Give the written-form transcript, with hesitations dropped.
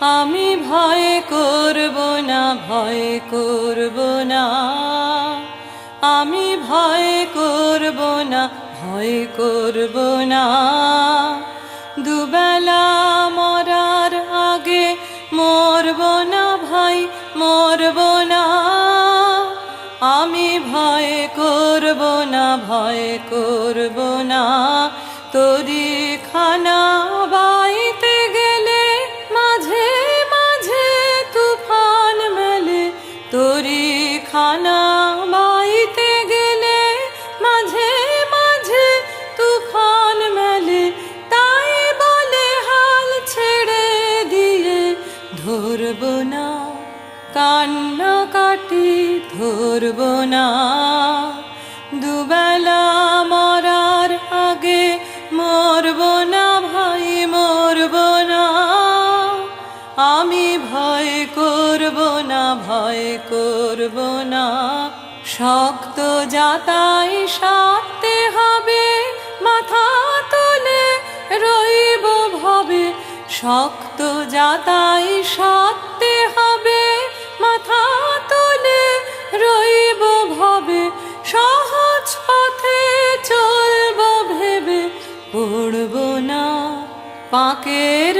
আমি ভয় করব না, ভয় করব না, আমি ভয় করব না, ভয় করব না। দুবেলা মরার আগে মরব না ভাই, মরব না। আমি ভয় করব না, ভয় করব না। তরি খানা বাইতে গেলে মাঝে মাঝে তুফান মেলে, তরি খানা বাইতে গেলে মাঝে মাঝে তুফান মেলে। তাই বলে হাল ছেড়ে দিয়ে ধরব না, কান্না কাটি ধরব না। দুবেলা মরার আগে মরব না ভাই, মরব না। আমি ভয় করব না, ভয় করব না। শক্ত যাতাই সারতে হবে, মাথা তুলে রইব ভবে। শক্ত যাতাই সারতে হবে, মাথা তুলে রইব ভবে। সহজ পথে চলব ভেবে, পড়ব না পাকের